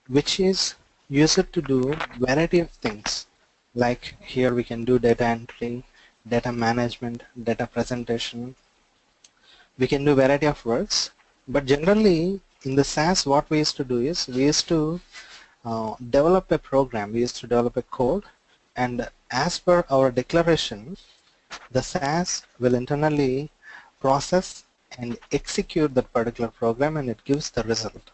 which is used to do variety of things. Like here we can do data entry, data management, data presentation. We can do variety of works, but generally in the SAS what we used to do is we used to develop a program, we used to develop a code, and as per our declaration the SAS will internally process and execute that particular program and it gives the result.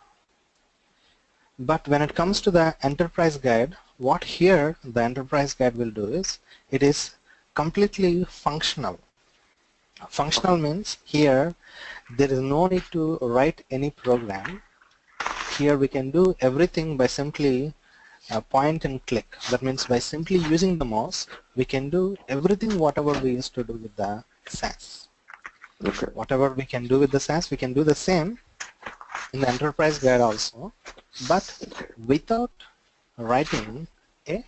But when it comes to the enterprise guide, what here the enterprise guide will do is it is completely functional. Functional means here there is no need to write any program. Here we can do everything by simply point and click. That means by simply using the mouse we can do everything whatever we used to do with the SAS. Okay. Whatever we can do with the SAS we can do the same in the enterprise guide also, but without writing a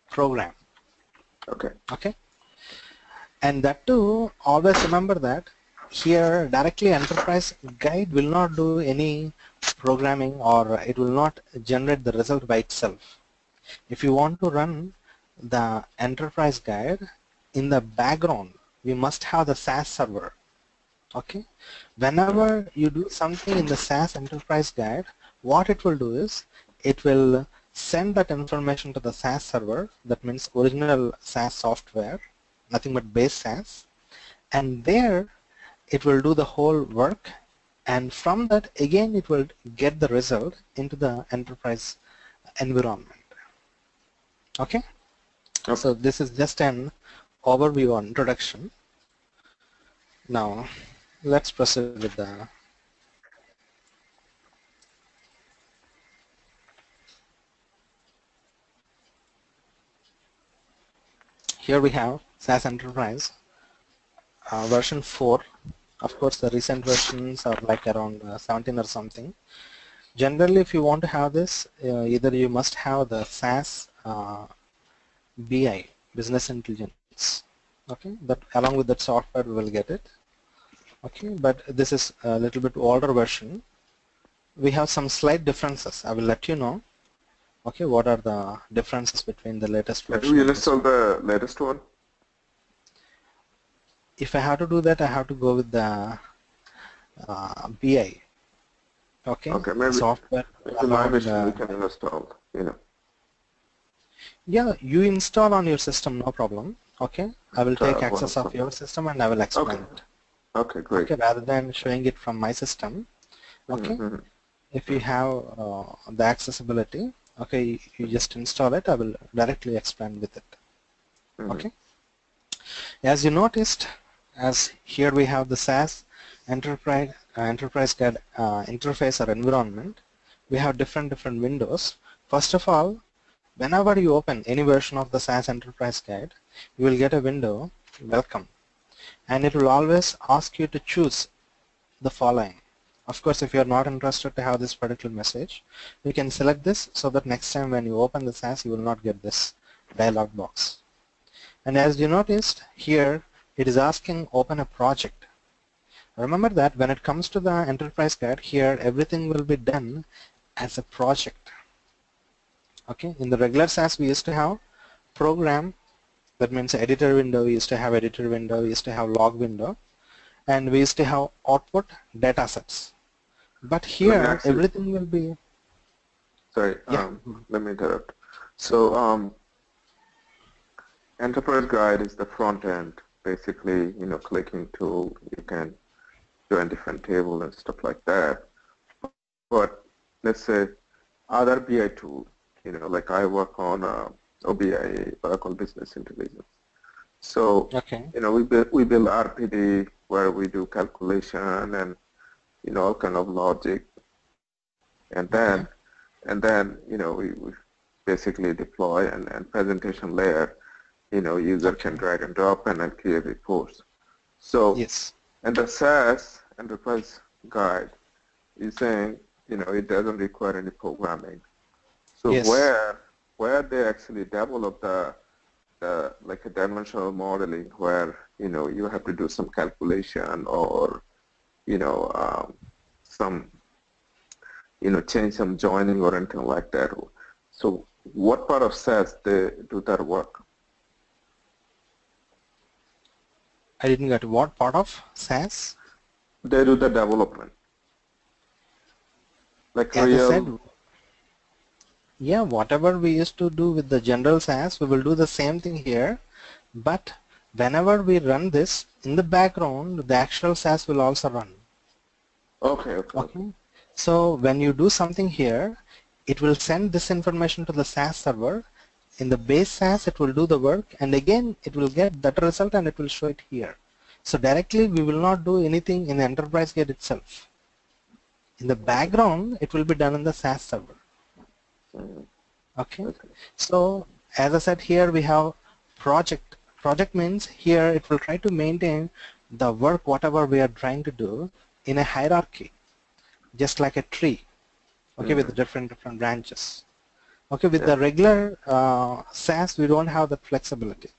program. Okay. Okay. And that too, always remember that here directly enterprise guide will not do any programming or it will not generate the result by itself. If you want to run the enterprise guide in the background, we must have the SAS server. Okay. Whenever you do something in the SAS enterprise guide, what it will do is it will send that information to the SAS server, that means original SAS software, nothing but base SAS, and there it will do the whole work, and from that again it will get the result into the enterprise environment. Okay? Okay. So this is just an overview or introduction. Now let's proceed with the here we have SAS Enterprise version 4. Of course the recent versions are like around 17 or something. Generally if you want to have this, either you must have the SAS BI, business intelligence. Okay, that along with that software we will get it. Okay, but this is a little bit older version. We have some slight differences. I will let you know. Okay, what are the differences between the latest version? Do you install the latest one? If I have to do that, I have to go with the BI. Okay. Okay, maybe software. in my machine we can install. Yeah, you install on your system, no problem. Okay, I will take access of your system and I will explain it. Okay, great. Okay, rather than showing it from my system. Okay, if you have the accessibility, okay, you just install it. I will directly explain with it. Okay. As you noticed, as here we have the SAS enterprise guide interface or environment. We have different windows. First of all, whenever you open any version of the SAS enterprise guide, you will get a window, welcome, and it will always ask you to choose the following. Of course, if you are not interested to have this particular message, you can select this so that next time when you open the SAS, you will not get this dialog box. And as you noticed here, it is asking open a project. Remember that when it comes to the enterprise guide, here everything will be done as a project. Okay, in the regular SAS we used to have program, that means editor window, we used to have editor window, we used to have log window, and we used to have output data sets. But here everything will be... Sorry, let me interrupt. So enterprise guide is the front end, basically, clicking tool, you can join different table and stuff like that. But let's say other BI tool, like I work on OBI, Oracle Business Intelligence. So, we build RPD where we do calculation and, all kind of logic. And then, we basically deploy and presentation layer, user can drag and drop and then create reports. So, and the SAS enterprise guide is saying, it doesn't require any programming. So where they actually develop the like a dimensional modeling where you have to do some calculation or some change some joining or anything like that. So what part of SAS they do that work? I didn't get what part of SAS? They do the development. Like As I said, real. yeah, whatever we used to do with the general SAS, we will do the same thing here. But whenever we run this, in the background, the actual SAS will also run. Okay. So when you do something here, it will send this information to the SAS server. In the base SAS, it will do the work, and again, it will get that result and it will show it here. So directly, we will not do anything in the enterprise gate itself. In the background, it will be done in the SAS server. Okay. So as I said, here we have project. Project means here it will try to maintain the work whatever we are trying to do in a hierarchy, just like a tree. Okay, with different branches. Okay, with the regular SAS, we don't have that flexibility.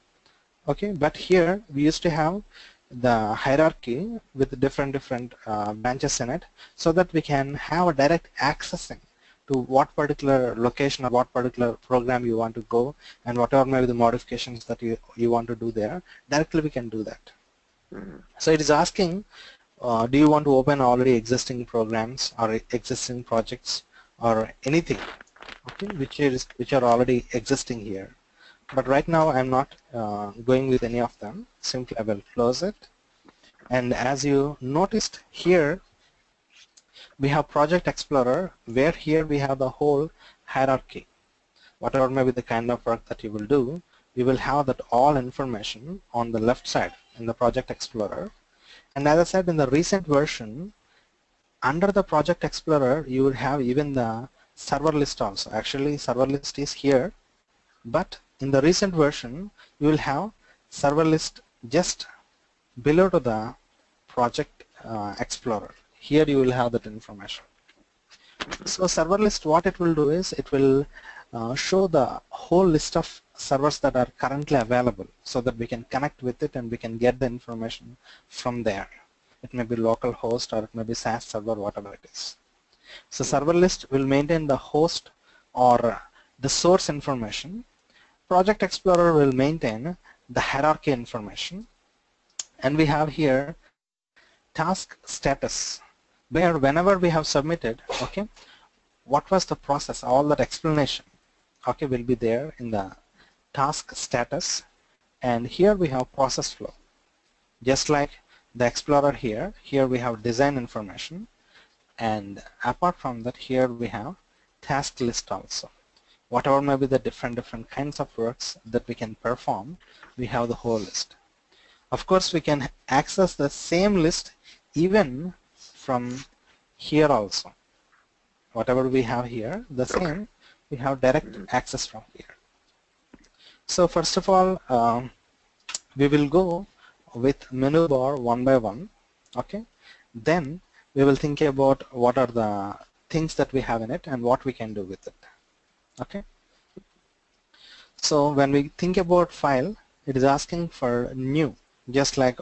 Okay, but here we used to have the hierarchy with different branches in it, so that we can have a direct accessing to what particular location or what particular program you want to go, and whatever may be the modifications that you want to do there, directly we can do that. So it is asking, do you want to open already existing programs or existing projects or anything, okay, which are already existing here. But right now I'm not going with any of them. Simply I will close it. And as you noticed here, we have Project Explorer, where here we have the whole hierarchy. Whatever may be the kind of work that you will do, you will have that all information on the left side in the Project Explorer. And as I said, in the recent version, under the Project Explorer, you will have even the server list also. Actually, server list is here, but in the recent version, you will have server list just below to the Project Explorer. Here you will have that information. So server list, what it will do is it will show the whole list of servers that are currently available, so that we can connect with it and we can get the information from there. It may be local host or it may be SAS server, whatever it is. So server list will maintain the host or the source information. Project Explorer will maintain the hierarchy information. And we have here task status, where whenever we have submitted, okay, what was the process, all that explanation, okay, will be there in the task status. And here we have process flow. Just like the Explorer here we have design information, and apart from that, here we have task list also. Whatever may be the different kinds of works that we can perform, we have the whole list. Of course, we can access the same list even from here also. Whatever we have here, the same, we have direct access from here. So first of all, we will go with menu bar one by one, okay? Then we will think about what are the things that we have in it and what we can do with it, okay? So when we think about file, it is asking for new, just like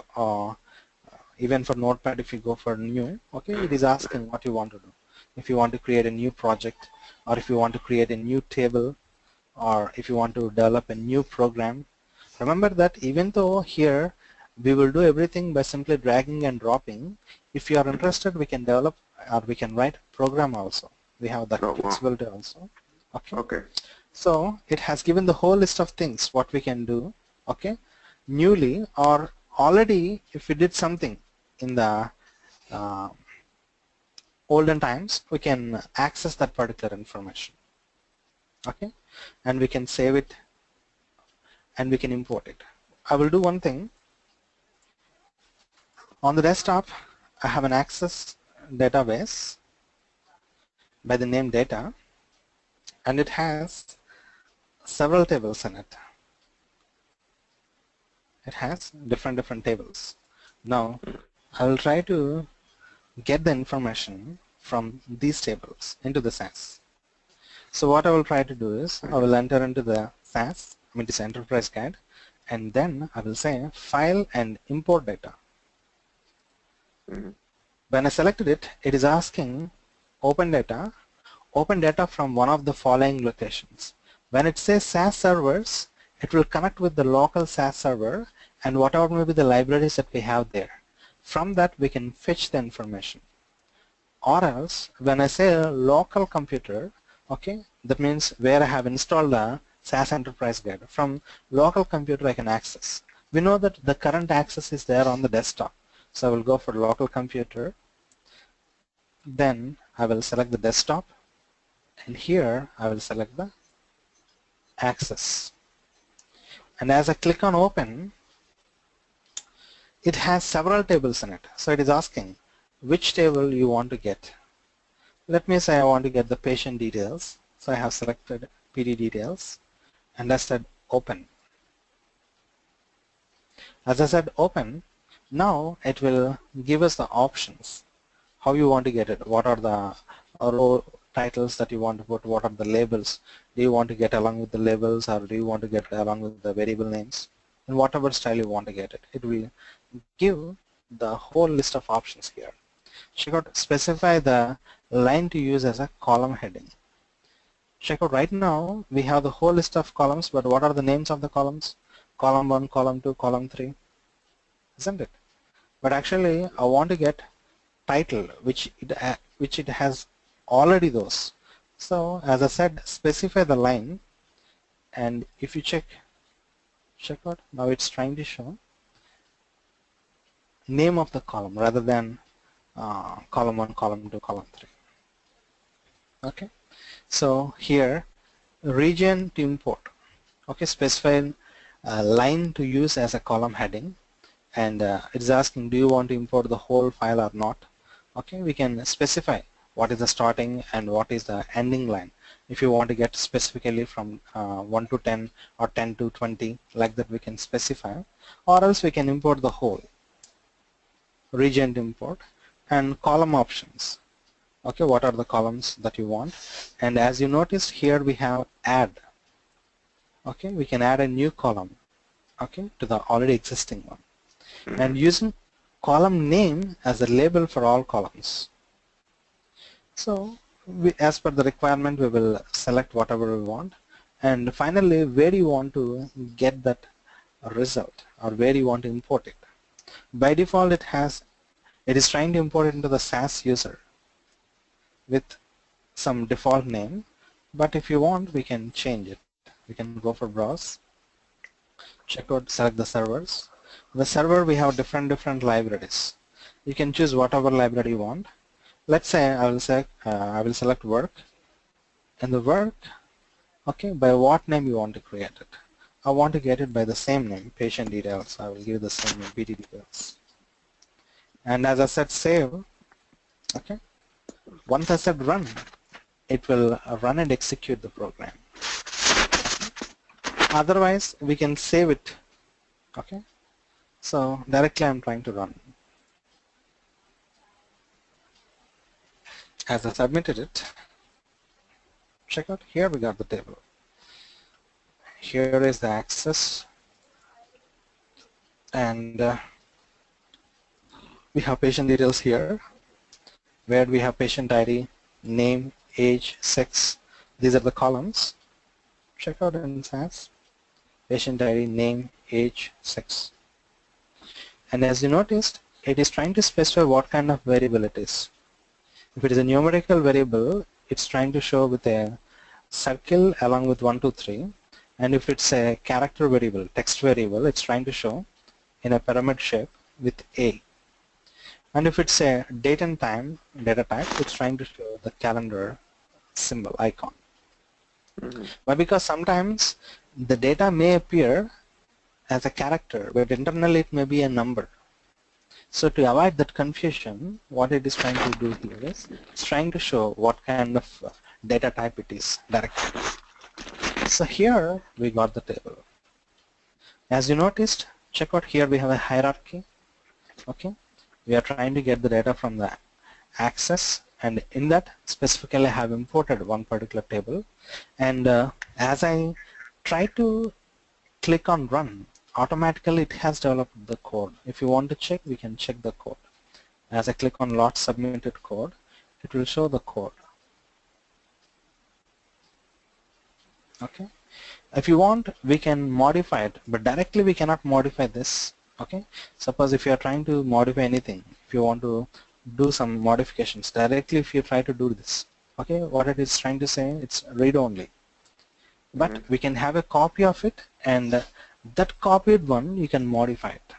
even for Notepad, if you go for new, okay, it is asking what you want to do. If you want to create a new project, or if you want to create a new table, or if you want to develop a new program. Remember that even though here we will do everything by simply dragging and dropping, if you are interested, we can develop or we can write program also. We have that flexibility also. Okay. So it has given the whole list of things what we can do, okay, newly or already. If we did something in the olden times, we can access that particular information, okay, and we can save it and we can import it. I will do one thing. On the desktop, I have an Access database by the name data, and it has several tables in it. It has different tables. Now I will try to get the information from these tables into the SAS. So what I will try to do is I will enter into the SAS, this enterprise guide, and then I will say file and import data. When I selected it, it is asking open data open data from one of the following locations. When it says SAS servers, it will connect with the local SAS server and whatever may be the libraries that we have there. From that we can fetch the information. Or else when I say a local computer, okay, that means where I have installed the SAS Enterprise Guide. From local computer I can access. We know that the current access is there on the desktop. So I will go for local computer. Then I will select the desktop. And here I will select the access. And as I click on open, it has several tables in it. So it is asking which table you want to get. Let me say I want to get the patient details. So I have selected PD details and I said open. As I said open, now it will give us the options. How you want to get it. What are the row titles that you want to put? What are the labels? Do you want to get along with the labels or do you want to get along with the variable names? In whatever style you want to get it. It will give the whole list of options here. Check out, specify the line to use as a column heading. Check out, right now we have the whole list of columns, but what are the names of the columns? Column 1, column 2, column 3, isn't it? But actually I want to get title which it has already those. So as I said, specify the line, and if you check out, now it's trying to show name of the column rather than column 1, column 2, column 3. Okay, so here region to import. Okay, specify a line to use as a column heading, and it's asking do you want to import the whole file or not. Okay, we can specify what is the starting and what is the ending line. If you want to get specifically from 1 to 10 or 10 to 20, like that we can specify, or else we can import the whole. Region to import, and column options. Okay, what are the columns that you want? And as you noticed here we have add. Okay, we can add a new column, okay, to the already existing one, and using column name as a label for all columns. So as per the requirement we will select whatever we want, and finally where you want to get that result or where you want to import it. By default it is trying to import it into the SAS user with some default name, but if you want we can change it. We can go for browse, check out, select the servers. In the server we have different libraries. You can choose whatever library you want. Let's say I will select work, and the work, okay, by what name you want to create it. I want to get it by the same name, patient details. I will give the same name, PT details. And as I said, save. Okay, once I said run, it will run and execute the program. Otherwise we can save it. Okay, so directly I'm trying to run. As I submitted it, check out, here we got the table. Here is the access, and we have patient details here, where we have patient ID, name, age, sex. These are the columns. Check out in SAS, patient ID, name, age, sex. And as you noticed, it is trying to specify what kind of variable it is. If it is a numerical variable, it's trying to show with a circle along with 1, 2, 3. And if it's a character variable, text variable, it's trying to show in a pyramid shape with A. And if it's a date and time data type, it's trying to show the calendar symbol icon. But because sometimes the data may appear as a character, but internally it may be a number. So to avoid that confusion, what it is trying to do here is it's trying to show what kind of data type it is directly. So here we got the table. As you noticed, check out, here we have a hierarchy. Okay, we are trying to get the data from the access, and in that specifically I have imported one particular table. And as I try to click on run, automatically it has developed the code. If you want to check, we can check the code. As I click on lot submitted code, it will show the code. Okay. If you want, we can modify it, but directly we cannot modify this. Okay. Suppose if you are trying to modify anything, if you want to do some modifications directly, if you try to do this, okay, what it is trying to say, it's read only. But we can have a copy of it, and that copied one you can modify it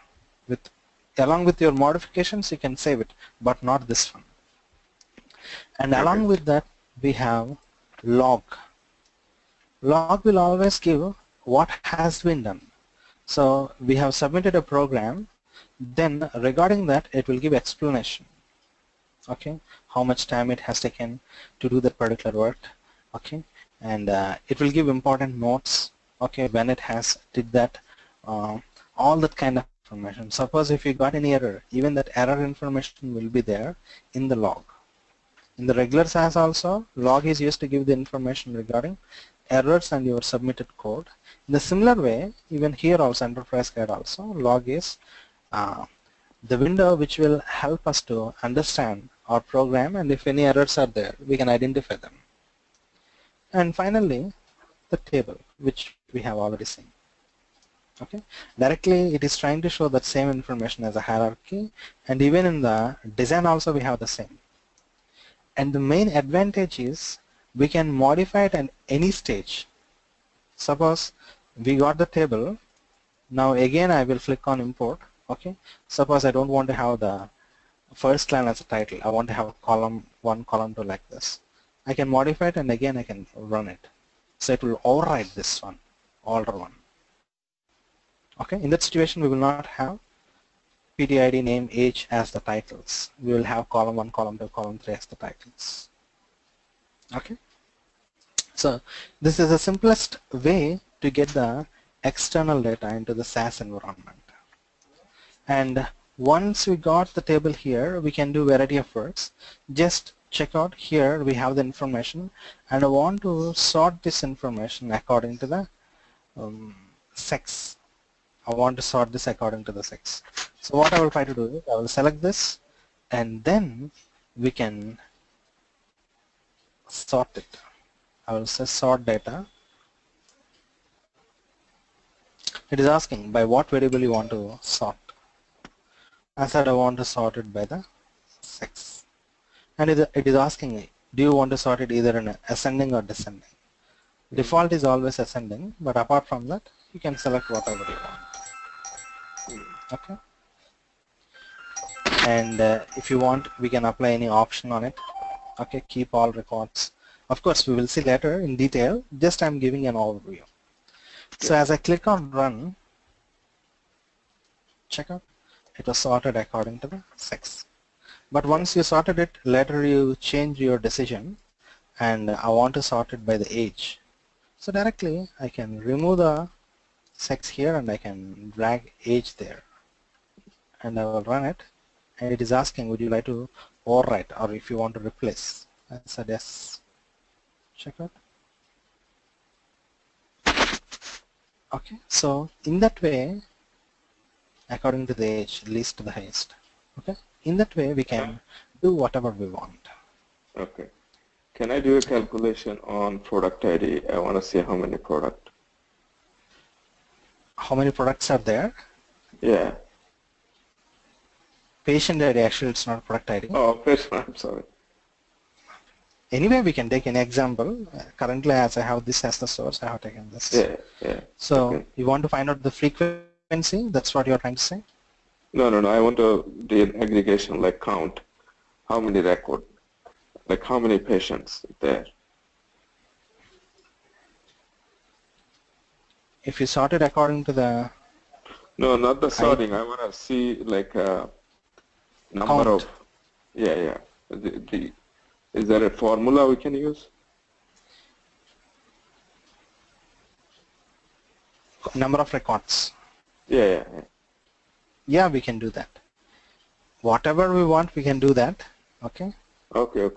with, along with your modifications you can save it, but not this one. And along with that we have log. Log will always give what has been done. So we have submitted a program, then regarding that it will give explanation. Okay, how much time it has taken to do that particular work. Okay, and it will give important notes. Okay, when it has did that, all that kind of information. Suppose if you got any error, even that error information will be there in the log. In the regular SAS also, log is used to give the information regarding errors and your submitted code. In the similar way, even here also, enterprise guide also, log is the window which will help us to understand our program, and if any errors are there, we can identify them. And finally, the table, which we have already seen. Okay, directly it is trying to show that same information as a hierarchy, and even in the design also we have the same. And the main advantage is we can modify it at any stage. Suppose we got the table. Now again I will click on import. Okay, suppose I don't want to have the first line as a title. I want to have column 1, column 2 like this. I can modify it and again I can run it. So it will override this one, older one. Okay, in that situation we will not have PTID, name, age as the titles. We will have column 1, column 2, column 3 as the titles. Okay, so this is the simplest way to get the external data into the SAS environment. And once we got the table here, we can do variety of works. Just check out here we have the information, and I want to sort this information according to the sex. I want to sort this according to the sex. So what I will try to do is I will select this, and then we can sort it. I will say sort data. It is asking by what variable you want to sort. I said I want to sort it by the sex. And it is asking me, do you want to sort it either in ascending or descending? Default is always ascending, but apart from that, you can select whatever you want. Okay. And if you want, we can apply any option on it. Okay, keep all records. Of course, we will see later in detail. Just I'm giving an overview. So as I click on run, check out, it was sorted according to the sex. But once you sorted it, later you change your decision, and I want to sort it by the age. So directly I can remove the sex here and I can drag age there, and I will run it, and it is asking would you like to overwrite or if you want to replace. I said yes. Check out. Okay, so in that way, according to the age, least to the highest. Okay, in that way we can do whatever we want. Okay, can I do a calculation on product ID? I want to see how many products. How many products are there? Yeah. Patient ID, actually it's not product ID. Oh, patient, I'm sorry. Anyway, we can take an example. Currently, as I have this as the source, I have taken this. Yeah, yeah. So okay. you want to find out the frequency? That's what you're trying to say? No. I want to do an aggregation, like count how many record, like how many patients there. If you sort it according to the... No, not the sorting. I want to see like a number count. of... Yeah. Is there a formula we can use? Number of records. Yeah. Yeah, we can do that. Whatever we want, we can do that. Okay. Okay.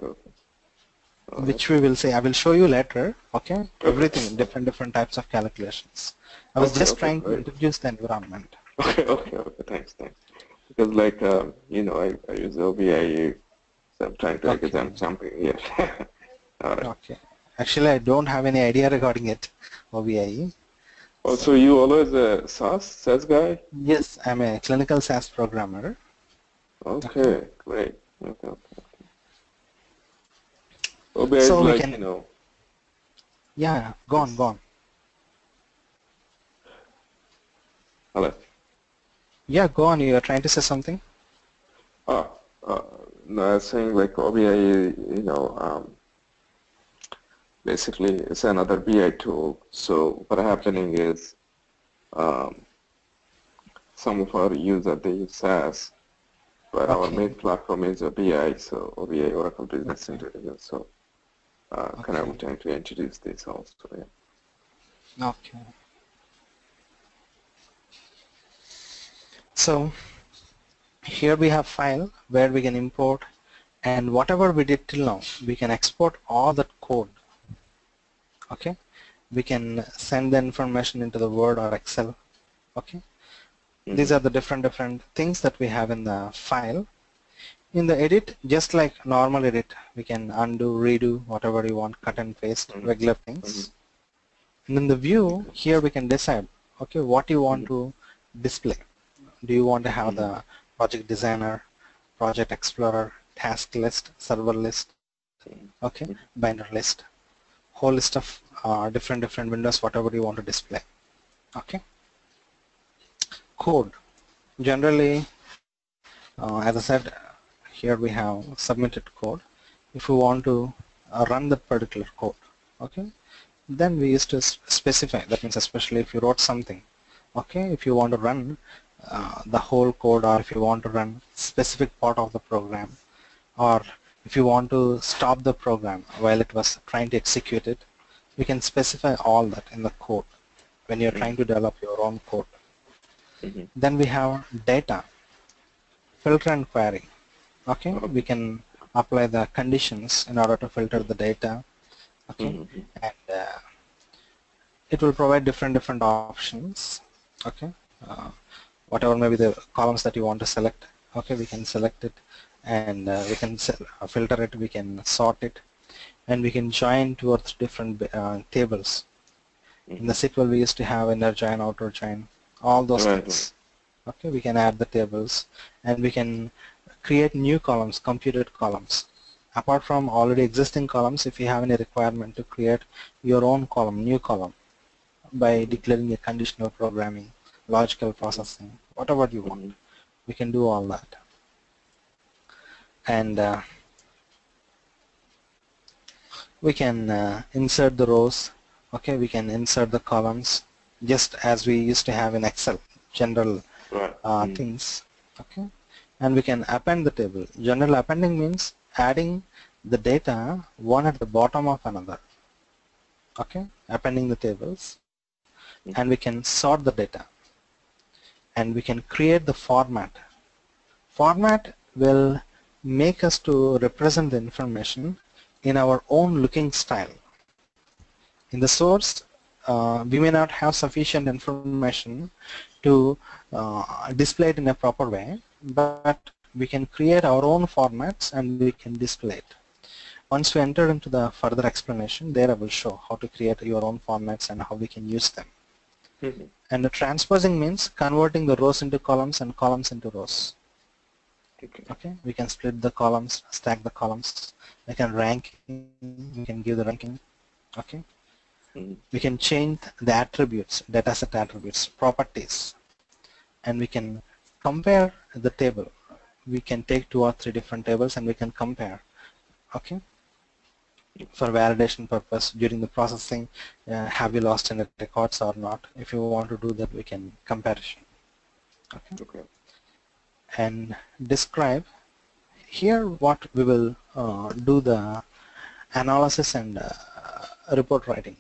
Which we will say. I will show you later. Okay. Everything, different types of calculations. I was just trying to introduce the environment. Okay. Thanks. Because like I use OBIU, so I'm trying to get them jumping here. All right. Okay. Actually, I don't have any idea regarding it, OBIE. Oh, so you always a SAS guy? Yes, I'm a clinical SAS programmer. Okay. Okay, great. Okay, okay. OBI is So we like, can, you know, yeah, go on, go it's, on. hello. Yeah, go on. You are trying to say something? Ah, no, I was saying like OBI, you know, basically it's another BI tool. So what Okay. happening is um, some of our users, they use SAS, but our Okay. main platform is a BI, so OBI, Oracle Business Okay. Intelligence. So kind Okay. of trying to introduce this also. Yeah. Okay. So here we have file where we can import, and whatever we did till now, we can export all that code. Okay. We can send the information into the Word or Excel. Okay. These are the different things that we have in the file. In the edit, just like normal edit, we can undo, redo, whatever you want, cut and paste, regular things. And in the view, here we can decide, okay, what you want to display. Do you want to have the project designer, project explorer, task list, server list, okay, binder list, whole list of different windows, whatever you want to display. Okay. Code. Generally, as I said, here we have submitted code. If we want to run that particular code, okay, then we used to specify. That means especially if you wrote something, okay, if you want to run the whole code, or if you want to run specific part of the program, or if you want to stop the program while it was trying to execute it, we can specify all that in the code when you're trying to develop your own code. Then we have data, filter and query. Okay, we can apply the conditions in order to filter the data. Okay, and it will provide different options. Okay, uh, whatever maybe the columns that you want to select. Okay, we can select it, and we can filter it, we can sort it, and we can join towards different tables. In the SQL we used to have inner join, outer join, all those things. Okay, we can add the tables, and we can create new columns, computed columns. Apart from already existing columns, if you have any requirement to create your own column, new column, by declaring a conditional programming, logical processing, whatever you want, we can do all that. And we can insert the rows. Okay, we can insert the columns just as we used to have in Excel, general things. Okay, and we can append the table. General appending means adding the data one at the bottom of another. Okay, appending the tables, and we can sort the data, and we can create the format. Format will make us to represent the information in our own looking style. In the source, we may not have sufficient information to display it in a proper way, but we can create our own formats and we can display it. Once we enter into the further explanation, there I will show how to create your own formats and how we can use them. And the transposing means converting the rows into columns and columns into rows. Okay, we can split the columns, stack the columns, we can rank, we can give the ranking. Okay, we can change the attributes, dataset attributes, properties, and we can compare the table. We can take 2 or 3 different tables and we can compare. Okay, for validation purpose during the processing, have you lost any records or not? If you want to do that, we can comparison. Okay. And describe. Here what we will do the analysis and report writing.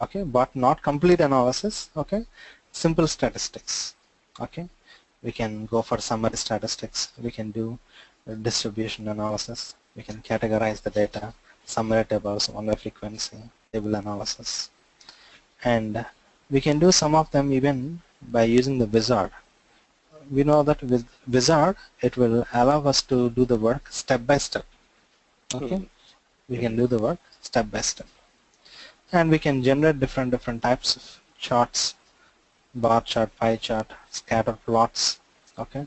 Okay, but not complete analysis. Okay, simple statistics. Okay, we can go for summary statistics, we can do distribution analysis, we can categorize the data, summary tables, one-way frequency, table analysis, and we can do some of them even by using the wizard. We know that with wizard it will allow us to do the work step by step. Okay, we can do the work step by step. and we can generate different types of charts, bar chart, pie chart, scatter plots, okay,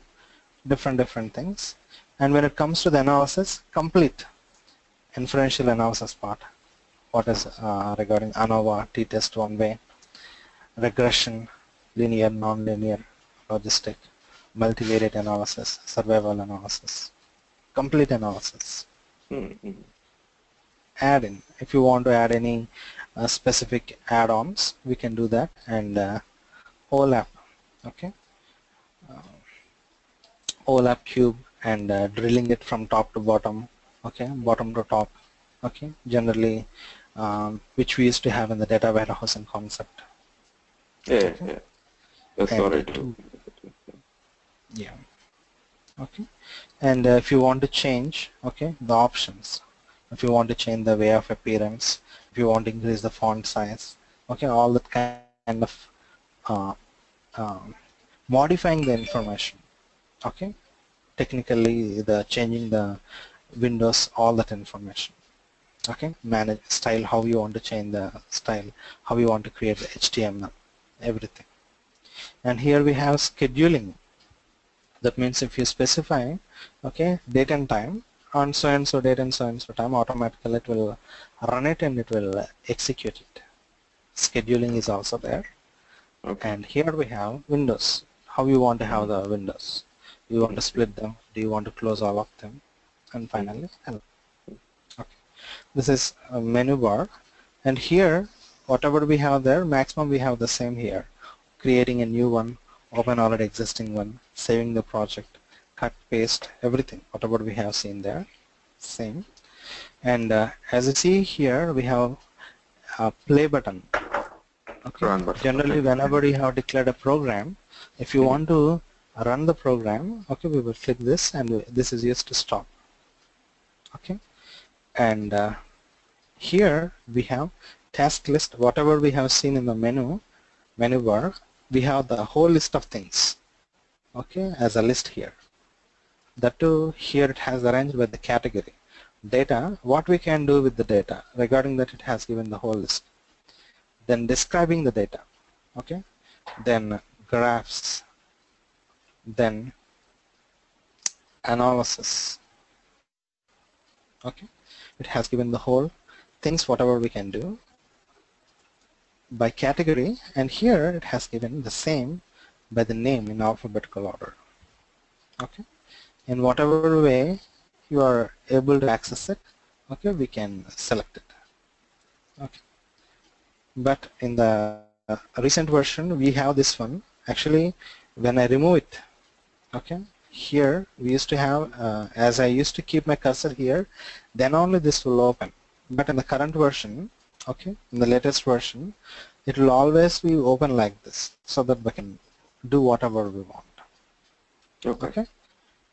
different things. And when it comes to the analysis, complete inferential analysis part, what is regarding ANOVA, t-test one way, regression, linear, non-linear, logistic, multivariate analysis, survival analysis, complete analysis. Mm-hmm. Add in, if you want to add any specific add-ons, we can do that. And overlap, okay, overlap cube, and drilling it from top to bottom, okay, bottom to top, okay, generally which we used to have in the data warehousing concept. Yeah, Okay. yeah. That's And what I do. yeah, okay. And if you want to change, okay, the options, if you want to change the way of appearance, if you want to increase the font size, okay, all that kind of uh, modifying the information, okay, technically the changing the windows, all that information, okay, manage style, how you want to change the style, how you want to create the HTML, everything. And here we have scheduling. That means if you specify, okay, date and time on so and so date and so time, automatically it will run it and it will execute it. Scheduling is also there. Okay. And here we have windows. How you want to have the windows? Do you want to split them? Do you want to close all of them? And finally, help. Okay. This is a menu bar. And here, whatever we have there, maximum we have the same here. Creating a new one, open already existing one, saving the project, cut, paste, everything, whatever we have seen there, same. And as you see here, we have a play button. Okay. Run button. Generally, Okay. whenever you have declared a program, if you want to run the program, okay, we will click this, and this is used to stop. Okay. And here we have task list. Whatever we have seen in the menu bar, we have the whole list of things, okay, as a list here. That too, here it has arranged by the category. Data, what we can do with the data, regarding that it has given the whole list. Then describing the data, okay, then graphs, then analysis, okay, it has given the whole things, whatever we can do by category, and here it has given the same by the name in alphabetical order. Okay, in whatever way you are able to access it, okay, we can select it. Okay, but in the recent version we have this one. Actually, when I remove it, okay, here we used to have as I used to keep my cursor here, then only this will open. But in the current version, okay, in the latest version, it will always be open like this, so that we can do whatever we want. Okay. Okay,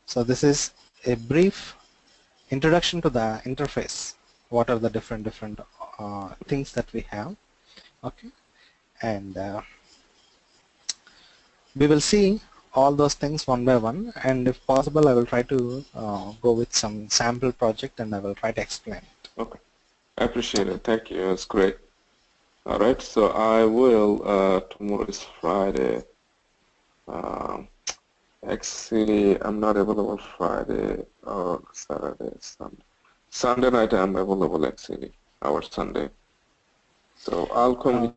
so this is a brief introduction to the interface. What are the different things that we have? Okay, and we will see all those things one by one, and if possible I will try to go with some sample project and I will try to explain it. Okay. I appreciate it. Thank you. It's great. All right. So I will, tomorrow is Friday. Actually, I'm not available Friday or Saturday, Sunday. Sunday night I'm available actually, our Sunday. So I'll communicate